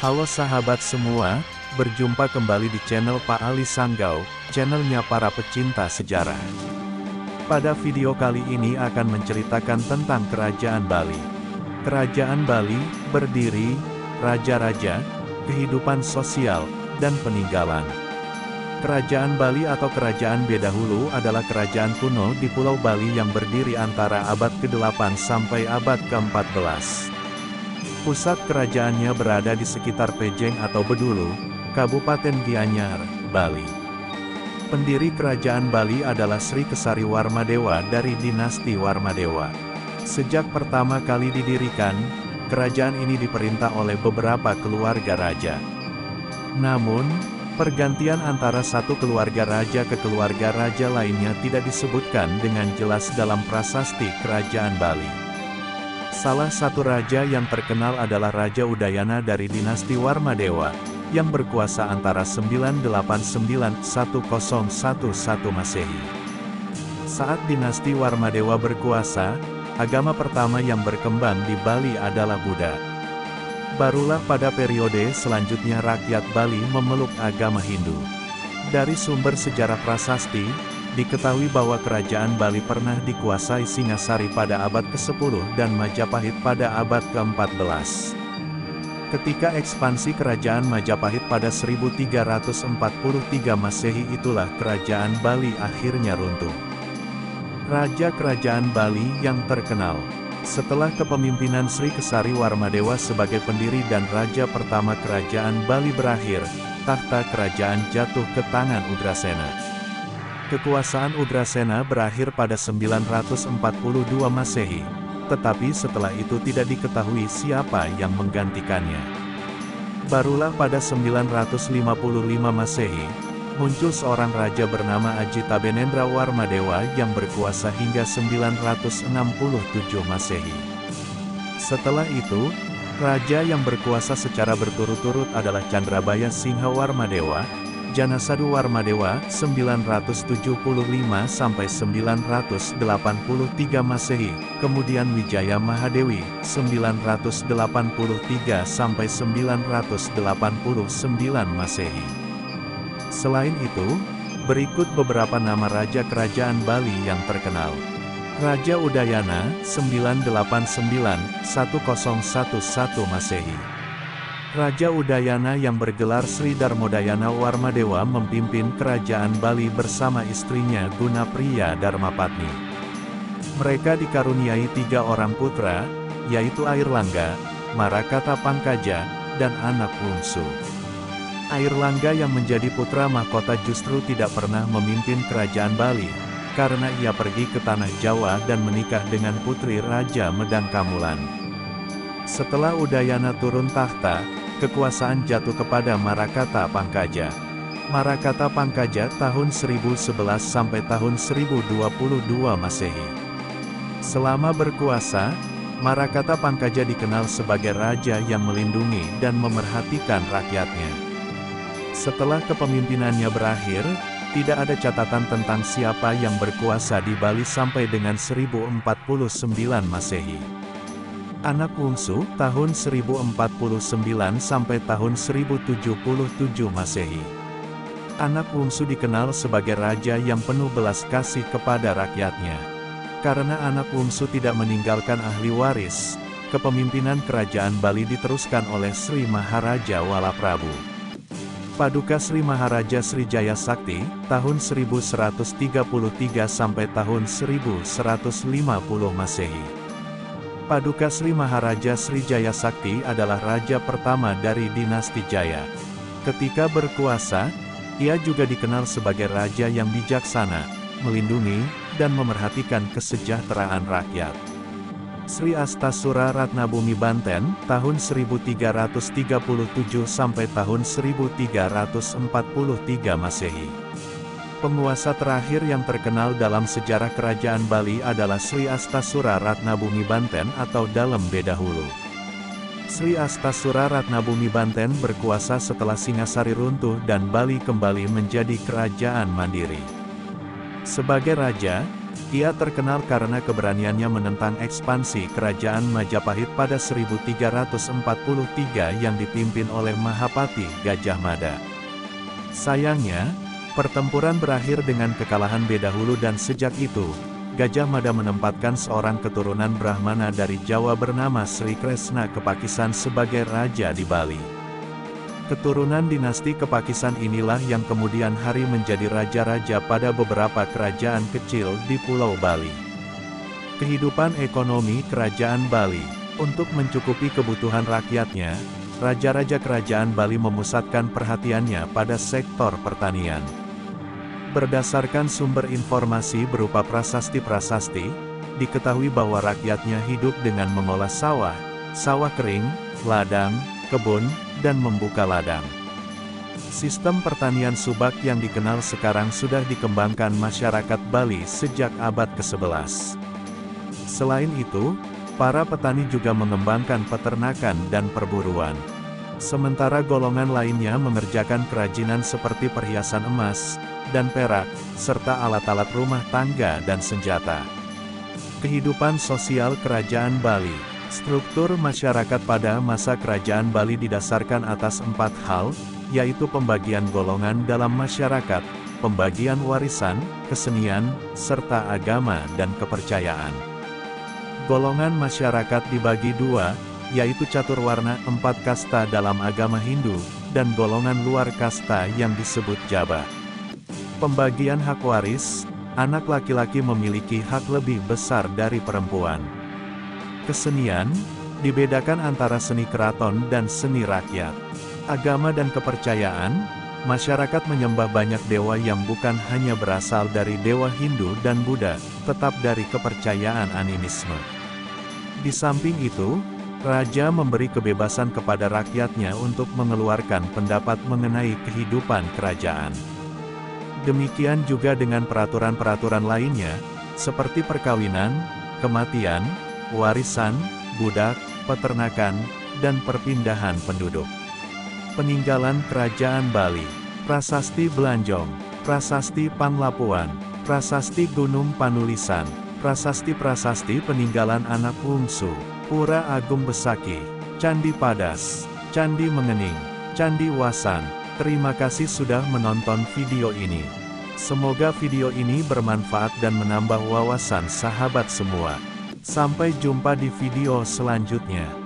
Halo sahabat semua, berjumpa kembali di channel Pak Ali Sanggau, channelnya para pecinta sejarah. Pada video kali ini akan menceritakan tentang Kerajaan Bali. Kerajaan Bali, berdiri, raja-raja, kehidupan sosial, dan peninggalan. Kerajaan Bali atau Kerajaan Bedahulu adalah kerajaan kuno di Pulau Bali yang berdiri antara abad ke-8 sampai abad ke-14. Pusat kerajaannya berada di sekitar Pejeng atau Bedulu, Kabupaten Gianyar, Bali. Pendiri Kerajaan Bali adalah Sri Kesari Warmadewa dari dinasti Warmadewa. Sejak pertama kali didirikan, kerajaan ini diperintah oleh beberapa keluarga raja. Namun, pergantian antara satu keluarga raja ke keluarga raja lainnya tidak disebutkan dengan jelas dalam prasasti Kerajaan Bali. Salah satu raja yang terkenal adalah Raja Udayana dari dinasti Warmadewa, yang berkuasa antara 989-1011 Masehi. Saat dinasti Warmadewa berkuasa, agama pertama yang berkembang di Bali adalah Buddha. Barulah pada periode selanjutnya rakyat Bali memeluk agama Hindu. Dari sumber sejarah prasasti, diketahui bahwa Kerajaan Bali pernah dikuasai Singasari pada abad ke-10 dan Majapahit pada abad ke-14. Ketika ekspansi Kerajaan Majapahit pada 1343 Masehi itulah Kerajaan Bali akhirnya runtuh. Raja Kerajaan Bali yang terkenal. Setelah kepemimpinan Sri Kesari Warmadewa sebagai pendiri dan raja pertama Kerajaan Bali berakhir, tahta kerajaan jatuh ke tangan Ugrasena. Kekuasaan Ugrasena berakhir pada 942 Masehi, tetapi setelah itu tidak diketahui siapa yang menggantikannya. Barulah pada 955 Masehi, muncul seorang raja bernama Ajitabenendra Warmadewa yang berkuasa hingga 967 Masehi. Setelah itu, raja yang berkuasa secara berturut-turut adalah Candrabaya Singha Warmadewa, Janasadu Warmadewa 975 sampai 983 Masehi, kemudian Wijaya Mahadewi 983 sampai 989 Masehi. Selain itu, berikut beberapa nama raja kerajaan Bali yang terkenal. Raja Udayana 989-1011 Masehi. Raja Udayana yang bergelar Sri Darmodayana Warmadewa memimpin kerajaan Bali bersama istrinya Gunapriya Darmapatni. Mereka dikaruniai 3 orang putra, yaitu Airlangga, Marakata Pangkaja, dan anak bungsu. Airlangga yang menjadi putra mahkota justru tidak pernah memimpin kerajaan Bali, karena ia pergi ke tanah Jawa dan menikah dengan putri Raja Medang Kamulan. Setelah Udayana turun tahta, kekuasaan jatuh kepada Marakata Pangkaja. Marakata Pangkaja tahun 1011 sampai tahun 1022 Masehi. Selama berkuasa, Marakata Pangkaja dikenal sebagai raja yang melindungi dan memerhatikan rakyatnya. Setelah kepemimpinannya berakhir, tidak ada catatan tentang siapa yang berkuasa di Bali sampai dengan 1049 Masehi. Anak bungsu, tahun 1049 sampai tahun 1077 Masehi. Anak bungsu dikenal sebagai raja yang penuh belas kasih kepada rakyatnya. Karena anak bungsu tidak meninggalkan ahli waris, kepemimpinan kerajaan Bali diteruskan oleh Sri Maharaja Walaprabu. Paduka Sri Maharaja Sri Jaya Sakti, tahun 1133 sampai tahun 1150 Masehi. Paduka Sri Maharaja Sri Jaya Sakti adalah raja pertama dari dinasti Jaya. Ketika berkuasa, ia juga dikenal sebagai raja yang bijaksana, melindungi, dan memerhatikan kesejahteraan rakyat. Sri Astasura Ratnabumi Banten, tahun 1337 sampai tahun 1343 Masehi. Penguasa terakhir yang terkenal dalam sejarah kerajaan Bali adalah Sri Astasura Ratnabumi Banten atau Dalem Bedahulu. Sri Astasura Ratnabumi Banten berkuasa setelah Singasari runtuh dan Bali kembali menjadi kerajaan mandiri. Sebagai raja, Ia terkenal karena keberaniannya menentang ekspansi kerajaan Majapahit pada 1343 yang dipimpin oleh Mahapati Gajah Mada. Sayangnya, pertempuran berakhir dengan kekalahan Bedahulu dan sejak itu, Gajah Mada menempatkan seorang keturunan Brahmana dari Jawa bernama Sri Kresna Kepakisan sebagai raja di Bali. Keturunan dinasti Kepakisan inilah yang kemudian hari menjadi raja-raja pada beberapa kerajaan kecil di Pulau Bali. Kehidupan ekonomi Kerajaan Bali. Untuk mencukupi kebutuhan rakyatnya, raja-raja Kerajaan Bali memusatkan perhatiannya pada sektor pertanian. Berdasarkan sumber informasi berupa prasasti-prasasti, diketahui bahwa rakyatnya hidup dengan mengolah sawah, sawah kering, ladang, kebun, dan membuka ladang. Sistem pertanian subak yang dikenal sekarang sudah dikembangkan masyarakat Bali sejak abad ke-11. Selain itu, para petani juga mengembangkan peternakan dan perburuan. Sementara golongan lainnya mengerjakan kerajinan seperti perhiasan emas dan perak, serta alat-alat rumah tangga dan senjata. Kehidupan sosial Kerajaan Bali. Struktur masyarakat pada masa Kerajaan Bali didasarkan atas 4 hal, yaitu pembagian golongan dalam masyarakat, pembagian warisan, kesenian, serta agama dan kepercayaan. Golongan masyarakat dibagi 2, yaitu caturwarna 4 kasta dalam agama Hindu, dan golongan luar kasta yang disebut Jaba. Pembagian hak waris, anak laki-laki memiliki hak lebih besar dari perempuan. Kesenian, dibedakan antara seni keraton dan seni rakyat. Agama dan kepercayaan, masyarakat menyembah banyak dewa yang bukan hanya berasal dari dewa Hindu dan Buddha, tetap dari kepercayaan animisme. Di samping itu, raja memberi kebebasan kepada rakyatnya untuk mengeluarkan pendapat mengenai kehidupan kerajaan. Demikian juga dengan peraturan-peraturan lainnya, seperti perkawinan, kematian, warisan, budak, peternakan, dan perpindahan penduduk. Peninggalan Kerajaan Bali. Prasasti Belanjong, Prasasti Panglapuan, Prasasti Gunung Panulisan, Prasasti-prasasti peninggalan anak bungsu, Pura Agung Besaki, Candi Padas, Candi Mengening, Candi Wasan. Terima kasih sudah menonton video ini. Semoga video ini bermanfaat dan menambah wawasan sahabat semua. Sampai jumpa di video selanjutnya.